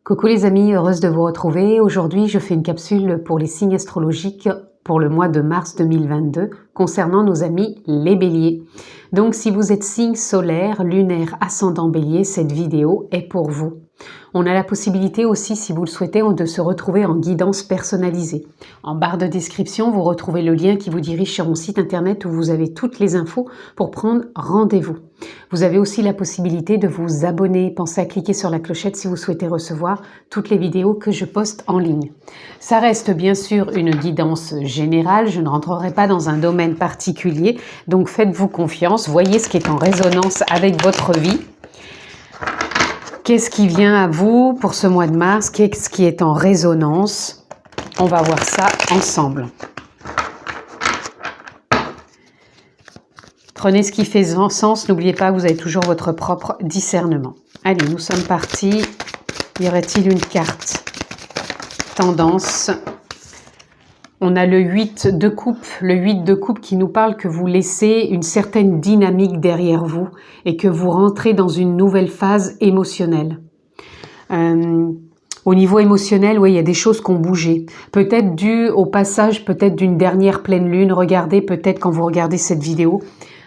Coucou les amis, heureuse de vous retrouver. Aujourd'hui, je fais une capsule pour les signes astrologiques pour le mois de mars 2022 concernant nos amis les béliers. Donc si vous êtes signe solaire, lunaire, ascendant bélier, cette vidéo est pour vous. On a la possibilité aussi, si vous le souhaitez, de se retrouver en guidance personnalisée. En barre de description, vous retrouvez le lien qui vous dirige sur mon site internet où vous avez toutes les infos pour prendre rendez-vous. Vous avez aussi la possibilité de vous abonner. Pensez à cliquer sur la clochette si vous souhaitez recevoir toutes les vidéos que je poste en ligne. Ça reste bien sûr une guidance générale. Je ne rentrerai pas dans un domaine particulier. Donc faites-vous confiance. Voyez ce qui est en résonance avec votre vie. Qu'est-ce qui vient à vous pour ce mois de mars? Qu'est-ce qui est en résonance? On va voir ça ensemble. Prenez ce qui fait sens. N'oubliez pas que vous avez toujours votre propre discernement. Allez, nous sommes partis. Y aurait-il une carte? Tendance. On a le 8 de coupe. Le 8 de coupe qui nous parle que vous laissez une certaine dynamique derrière vous et que vous rentrez dans une nouvelle phase émotionnelle. Au niveau émotionnel, oui, il y a des choses qui ont bougé. Peut-être dû au passage, peut-être d'une dernière pleine lune. Regardez, peut-être quand vous regardez cette vidéo,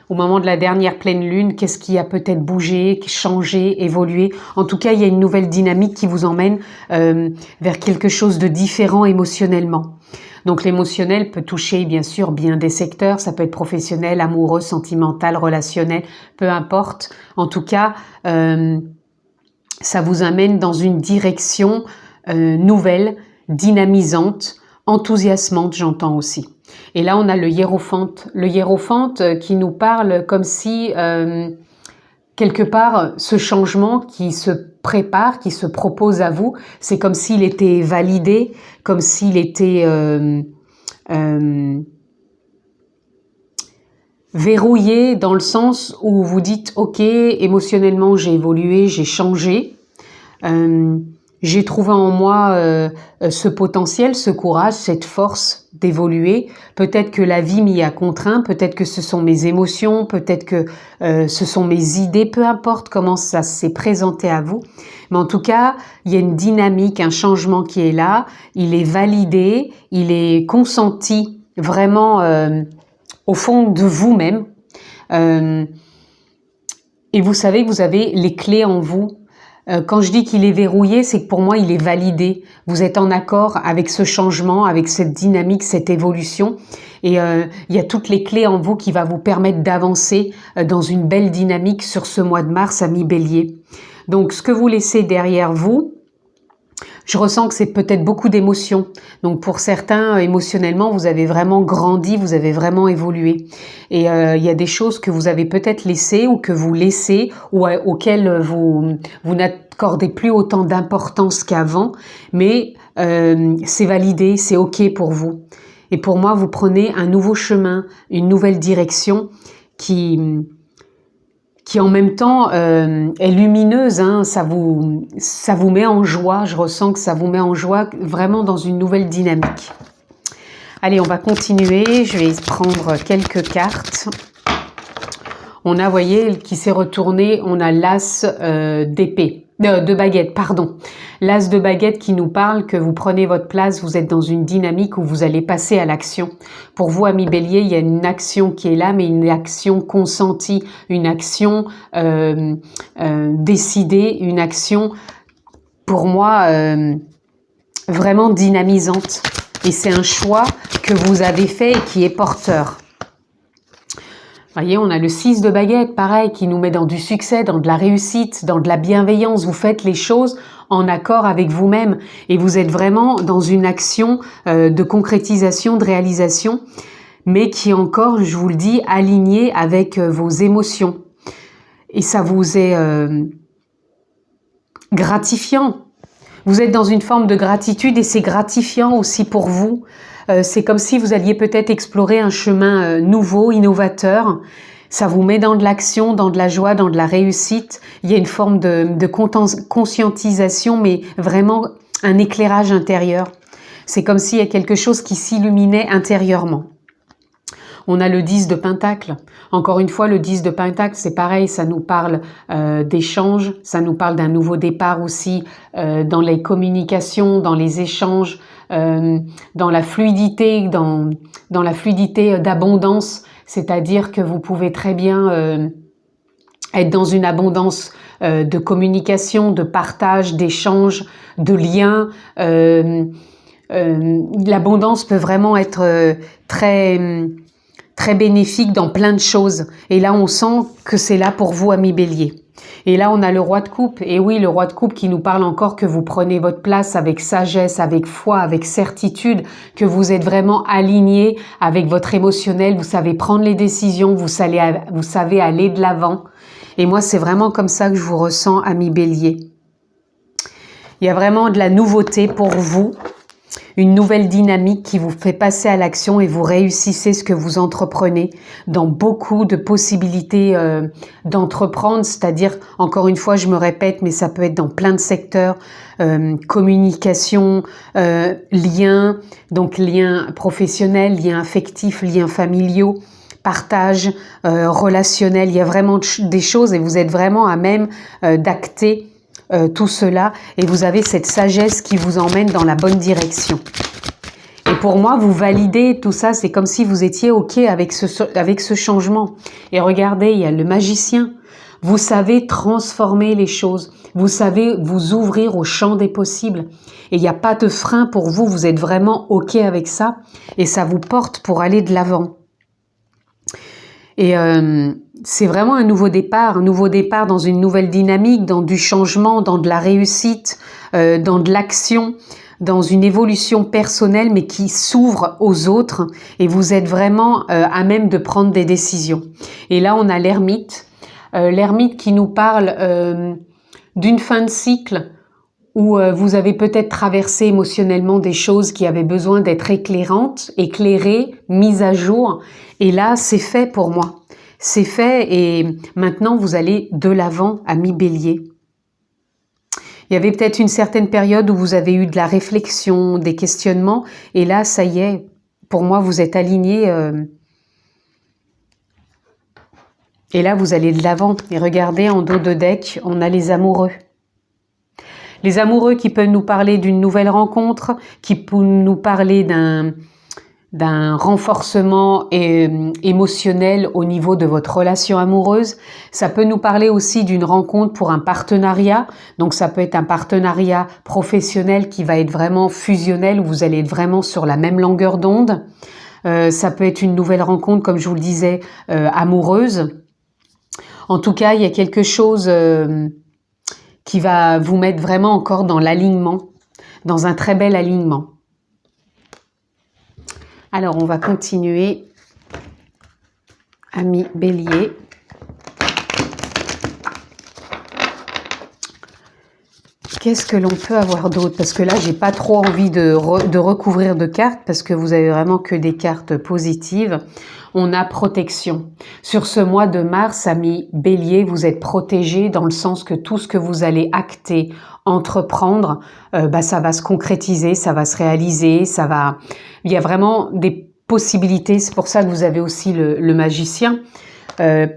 au moment de la dernière pleine lune, qu'est-ce qui a peut-être bougé, changé, évolué. En tout cas, il y a une nouvelle dynamique qui vous emmène vers quelque chose de différent émotionnellement. Donc l'émotionnel peut toucher bien sûr bien des secteurs, ça peut être professionnel, amoureux, sentimental, relationnel, peu importe. En tout cas, ça vous amène dans une direction nouvelle, dynamisante, enthousiasmante, j'entends aussi. Et là, on a le hiérophante. Le hiérophante qui nous parle comme si, quelque part, ce changement qui se prépare, qui se propose à vous, c'est comme s'il était validé, comme s'il était verrouillé dans le sens où vous dites « Ok, émotionnellement, j'ai évolué, j'ai changé. J'ai trouvé en moi ce potentiel, ce courage, cette force d'évoluer. Peut-être que la vie m'y a contraint, peut-être que ce sont mes émotions, peut-être que ce sont mes idées, peu importe comment ça s'est présenté à vous. Mais en tout cas, il y a une dynamique, un changement qui est là, il est validé, il est consenti vraiment au fond de vous-même. Et vous savez que vous avez les clés en vous. Quand je dis qu'il est verrouillé, c'est que pour moi, il est validé. Vous êtes en accord avec ce changement, avec cette dynamique, cette évolution. Et il y a toutes les clés en vous qui va vous permettre d'avancer dans une belle dynamique sur ce mois de mars, amis bélier. Donc, ce que vous laissez derrière vous, je ressens que c'est peut-être beaucoup d'émotions. Donc pour certains, émotionnellement, vous avez vraiment grandi, vous avez vraiment évolué. Et il y a des choses que vous avez peut-être laissées ou que vous laissez ou auxquelles vous n'accordez plus autant d'importance qu'avant. Mais c'est validé, c'est OK pour vous. Et pour moi, vous prenez un nouveau chemin, une nouvelle direction qui en même temps est lumineuse, hein, ça vous met en joie, je ressens que ça vous met en joie, vraiment dans une nouvelle dynamique. Allez, on va continuer, je vais prendre quelques cartes. On a, vous voyez, qui s'est retourné, on a l'as d'épée, de baguette, pardon. L'as de baguette qui nous parle que vous prenez votre place, vous êtes dans une dynamique où vous allez passer à l'action. Pour vous, amis bélier, il y a une action qui est là, mais une action consentie, une action décidée, une action, pour moi, vraiment dynamisante. Et c'est un choix que vous avez fait et qui est porteur. Vous voyez, on a le 6 de baguette, pareil, qui nous met dans du succès, dans de la réussite, dans de la bienveillance. Vous faites les choses en accord avec vous-même et vous êtes vraiment dans une action de concrétisation, de réalisation, mais qui est encore, je vous le dis, alignée avec vos émotions. Et ça vous est gratifiant. Vous êtes dans une forme de gratitude et c'est gratifiant aussi pour vous. C'est comme si vous alliez peut-être explorer un chemin nouveau, innovateur. Ça vous met dans de l'action, dans de la joie, dans de la réussite. Il y a une forme de conscientisation, mais vraiment un éclairage intérieur. C'est comme s'il y a quelque chose qui s'illuminait intérieurement. On a le 10 de Pentacle. Encore une fois, le 10 de Pentacle, c'est pareil, ça nous parle d'échanges, ça nous parle d'un nouveau départ aussi dans les communications, dans les échanges, dans la fluidité, dans la fluidité d'abondance, c'est-à-dire que vous pouvez très bien être dans une abondance de communication, de partage, d'échange, de liens. L'abondance peut vraiment être très bénéfique dans plein de choses. Et là, on sent que c'est là pour vous, amis Bélier. Et là, on a le roi de coupe. Et oui, le roi de coupe qui nous parle encore que vous prenez votre place avec sagesse, avec foi, avec certitude, que vous êtes vraiment aligné avec votre émotionnel. Vous savez prendre les décisions, vous savez aller de l'avant. Et moi, c'est vraiment comme ça que je vous ressens, amis Bélier. Il y a vraiment de la nouveauté pour vous. Une nouvelle dynamique qui vous fait passer à l'action et vous réussissez ce que vous entreprenez dans beaucoup de possibilités d'entreprendre, c'est-à-dire, encore une fois, je me répète, mais ça peut être dans plein de secteurs, communication, liens, donc liens professionnels, liens affectifs, liens familiaux, partage, relationnel, il y a vraiment des choses et vous êtes vraiment à même d'acter tout cela et vous avez cette sagesse qui vous emmène dans la bonne direction. Et pour moi, vous validez tout ça, c'est comme si vous étiez OK avec ce changement. Et regardez, il y a le magicien. Vous savez transformer les choses. Vous savez vous ouvrir au champ des possibles. Et il n'y a pas de frein pour vous, vous êtes vraiment OK avec ça. Et ça vous porte pour aller de l'avant. Et c'est vraiment un nouveau départ dans une nouvelle dynamique, dans du changement, dans de la réussite, dans de l'action, dans une évolution personnelle, mais qui s'ouvre aux autres. Et vous êtes vraiment à même de prendre des décisions. Et là, on a l'ermite qui nous parle d'une fin de cycle où vous avez peut-être traversé émotionnellement des choses qui avaient besoin d'être éclairées, mises à jour. Et là, c'est fait pour moi. C'est fait et maintenant, vous allez de l'avant, amis Bélier. Il y avait peut-être une certaine période où vous avez eu de la réflexion, des questionnements. Et là, ça y est, pour moi, vous êtes alignés. Et là, vous allez de l'avant. Et regardez, en dos de deck, on a les amoureux. Les amoureux qui peuvent nous parler d'une nouvelle rencontre, qui peuvent nous parler d'un renforcement émotionnel au niveau de votre relation amoureuse. Ça peut nous parler aussi d'une rencontre pour un partenariat. Donc ça peut être un partenariat professionnel qui va être vraiment fusionnel, où vous allez être vraiment sur la même longueur d'onde. Ça peut être une nouvelle rencontre, comme je vous le disais, amoureuse. En tout cas, il y a quelque chose qui va vous mettre vraiment encore dans l'alignement, dans un très bel alignement. Alors, on va continuer, amis Bélier. Qu'est-ce que l'on peut avoir d'autre? Parce que là, j'ai pas trop envie de recouvrir de cartes, parce que vous avez vraiment que des cartes positives. On a protection. Sur ce mois de mars, amis Bélier, vous êtes protégés dans le sens que tout ce que vous allez acter, entreprendre, ça va se concrétiser, ça va se réaliser, il y a vraiment des possibilités. C'est pour ça que vous avez aussi le magicien.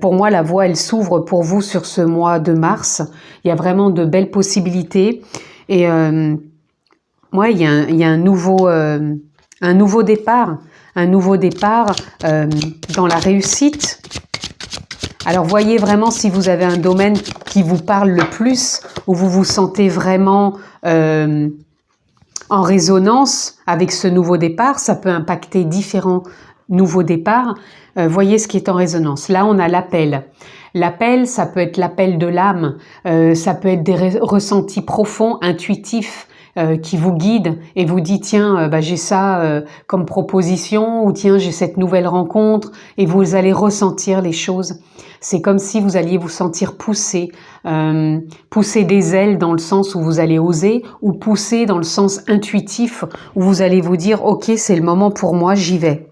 Pour moi, la voie, elle s'ouvre pour vous sur ce mois de mars. Il y a vraiment de belles possibilités. Et il y a un nouveau départ. Un nouveau départ dans la réussite. Alors, voyez vraiment si vous avez un domaine qui vous parle le plus, où vous vous sentez vraiment en résonance avec ce nouveau départ. Ça peut impacter différents nouveaux départs. Voyez ce qui est en résonance. Là, on a l'appel. L'appel, ça peut être l'appel de l'âme. Ça peut être des ressentis profonds, intuitifs, qui vous guide et vous dit tiens j'ai ça comme proposition, ou tiens j'ai cette nouvelle rencontre, et vous allez ressentir les choses. C'est comme si vous alliez vous sentir pousser des ailes dans le sens où vous allez oser, ou pousser dans le sens intuitif où vous allez vous dire ok, c'est le moment pour moi, j'y vais.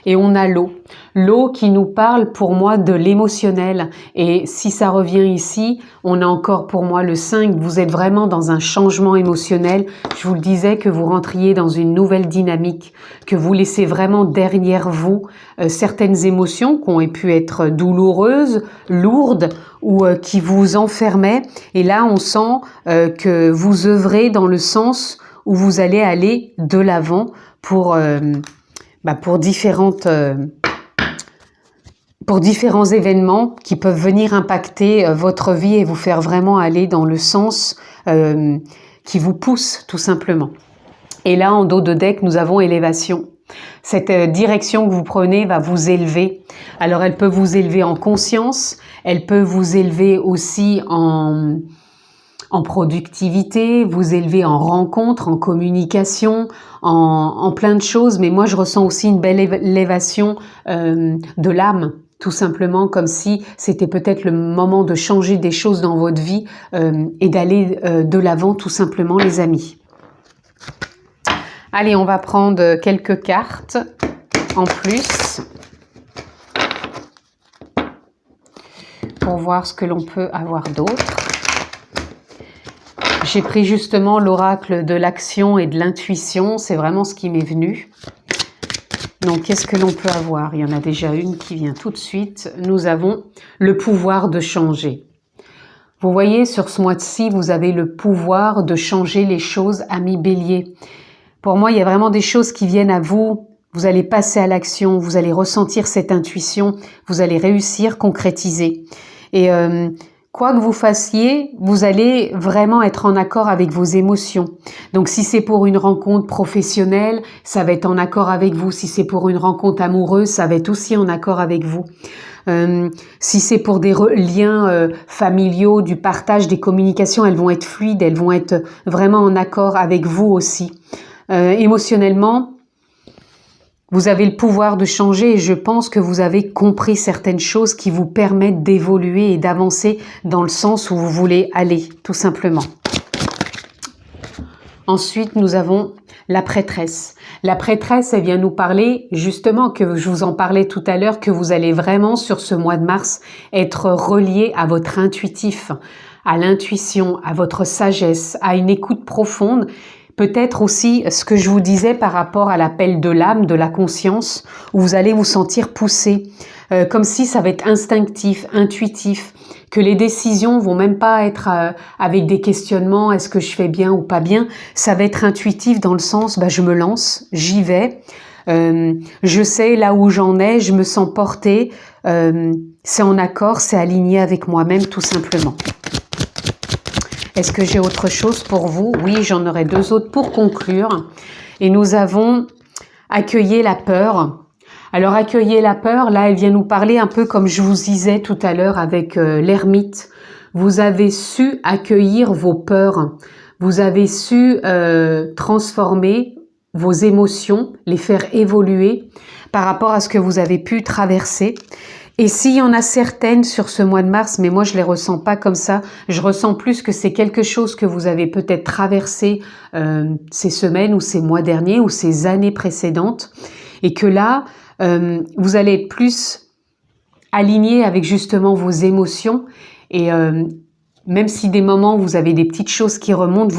Et on a l'eau. L'eau qui nous parle pour moi de l'émotionnel. Et si ça revient ici, on a encore pour moi le 5. Vous êtes vraiment dans un changement émotionnel. Je vous le disais que vous rentriez dans une nouvelle dynamique, que vous laissez vraiment derrière vous certaines émotions qui ont pu être douloureuses, lourdes ou qui vous enfermaient. Et là, on sent que vous œuvrez dans le sens où vous allez aller de l'avant pour différents événements qui peuvent venir impacter votre vie et vous faire vraiment aller dans le sens qui vous pousse tout simplement. Et là, en dos de deck, nous avons élévation. Cette direction que vous prenez va vous élever. Alors, elle peut vous élever en conscience, elle peut vous élever aussi en productivité, vous élever en rencontre, en communication, en plein de choses. Mais moi, je ressens aussi une belle élévation de l'âme, tout simplement, comme si c'était peut-être le moment de changer des choses dans votre vie et d'aller de l'avant, tout simplement, les amis. Allez, on va prendre quelques cartes en plus pour voir ce que l'on peut avoir d'autre. J'ai pris justement l'oracle de l'action et de l'intuition, c'est vraiment ce qui m'est venu. Donc, qu'est-ce que l'on peut avoir? Il y en a déjà une qui vient tout de suite. Nous avons le pouvoir de changer. Vous voyez, sur ce mois-ci, vous avez le pouvoir de changer les choses, amis Bélier. Pour moi, il y a vraiment des choses qui viennent à vous. Vous allez passer à l'action, vous allez ressentir cette intuition, vous allez réussir, concrétiser. Et quoi que vous fassiez, vous allez vraiment être en accord avec vos émotions. Donc, si c'est pour une rencontre professionnelle, ça va être en accord avec vous. Si c'est pour une rencontre amoureuse, ça va être aussi en accord avec vous. Si c'est pour des liens familiaux, du partage, des communications, elles vont être fluides, elles vont être vraiment en accord avec vous aussi. Émotionnellement, vous avez le pouvoir de changer et je pense que vous avez compris certaines choses qui vous permettent d'évoluer et d'avancer dans le sens où vous voulez aller, tout simplement. Ensuite, nous avons la prêtresse. La prêtresse, elle vient nous parler, justement, que je vous en parlais tout à l'heure, que vous allez vraiment, sur ce mois de mars, être relié à votre intuitif, à l'intuition, à votre sagesse, à une écoute profonde. Peut-être aussi ce que je vous disais par rapport à l'appel de l'âme, de la conscience, où vous allez vous sentir poussé, comme si ça va être instinctif, intuitif, que les décisions vont même pas être avec des questionnements, est-ce que je fais bien ou pas bien, ça va être intuitif dans le sens, je me lance, j'y vais, je sais là où j'en ai, je me sens portée, c'est en accord, c'est aligné avec moi-même tout simplement. Est-ce que j'ai autre chose pour vous? Oui, j'en aurai deux autres pour conclure. Et nous avons accueilli la peur. Alors, accueillir la peur, là, elle vient nous parler un peu comme je vous disais tout à l'heure avec l'ermite. Vous avez su accueillir vos peurs. Vous avez su transformer vos émotions, les faire évoluer par rapport à ce que vous avez pu traverser. Et s'il y en a certaines sur ce mois de mars, mais moi je les ressens pas comme ça, je ressens plus que c'est quelque chose que vous avez peut-être traversé ces semaines ou ces mois derniers ou ces années précédentes, et que là, vous allez être plus aligné avec justement vos émotions, et même si des moments où vous avez des petites choses qui remontent,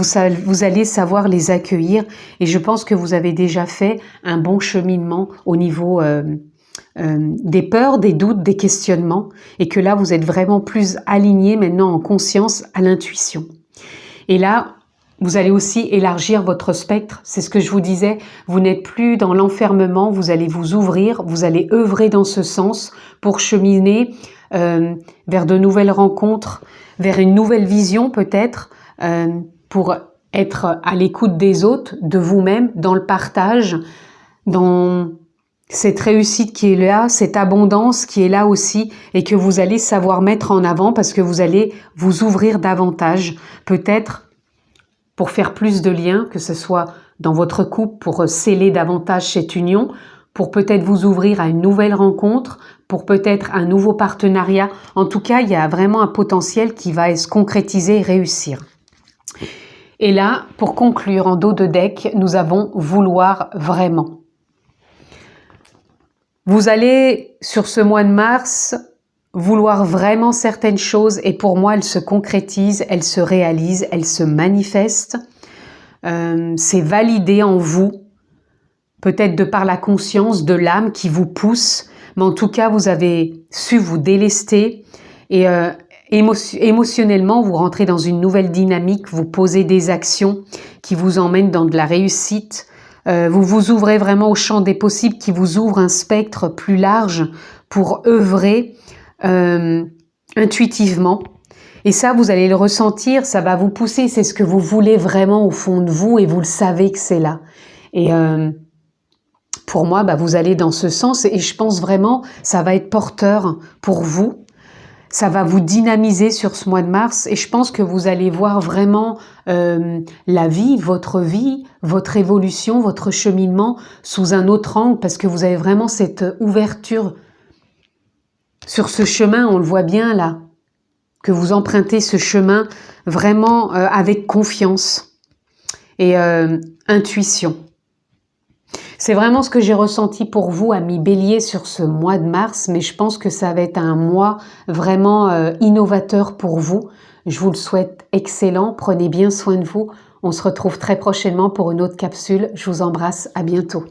vous allez savoir les accueillir, et je pense que vous avez déjà fait un bon cheminement au niveau des peurs, des doutes, des questionnements, et que là vous êtes vraiment plus aligné maintenant en conscience à l'intuition. Et là, vous allez aussi élargir votre spectre, c'est ce que je vous disais, vous n'êtes plus dans l'enfermement, vous allez vous ouvrir, vous allez œuvrer dans ce sens pour cheminer vers de nouvelles rencontres, vers une nouvelle vision peut-être, pour être à l'écoute des autres, de vous-même, dans le partage, dans cette réussite qui est là, cette abondance qui est là aussi et que vous allez savoir mettre en avant parce que vous allez vous ouvrir davantage, peut-être pour faire plus de liens, que ce soit dans votre couple, pour sceller davantage cette union, pour peut-être vous ouvrir à une nouvelle rencontre, pour peut-être un nouveau partenariat. En tout cas, il y a vraiment un potentiel qui va se concrétiser et réussir. Et là, pour conclure en dos de deck, nous avons vouloir vraiment. Vous allez, sur ce mois de mars, vouloir vraiment certaines choses et pour moi, elles se concrétisent, elles se réalisent, elles se manifestent. C'est validé en vous, peut-être de par la conscience de l'âme qui vous pousse, mais en tout cas, vous avez su vous délester et émotionnellement, vous rentrez dans une nouvelle dynamique, vous posez des actions qui vous emmènent dans de la réussite. Vous vous ouvrez vraiment au champ des possibles qui vous ouvre un spectre plus large pour œuvrer intuitivement. Et ça, vous allez le ressentir, ça va vous pousser, c'est ce que vous voulez vraiment au fond de vous et vous le savez que c'est là. Et pour moi, vous allez dans ce sens et je pense vraiment ça va être porteur pour vous. Ça va vous dynamiser sur ce mois de mars et je pense que vous allez voir vraiment la vie, votre évolution, votre cheminement sous un autre angle parce que vous avez vraiment cette ouverture sur ce chemin, on le voit bien là, que vous empruntez ce chemin vraiment avec confiance et intuition. C'est vraiment ce que j'ai ressenti pour vous, amis Bélier, sur ce mois de mars, mais je pense que ça va être un mois vraiment innovateur pour vous. Je vous le souhaite excellent, prenez bien soin de vous. On se retrouve très prochainement pour une autre capsule. Je vous embrasse, à bientôt.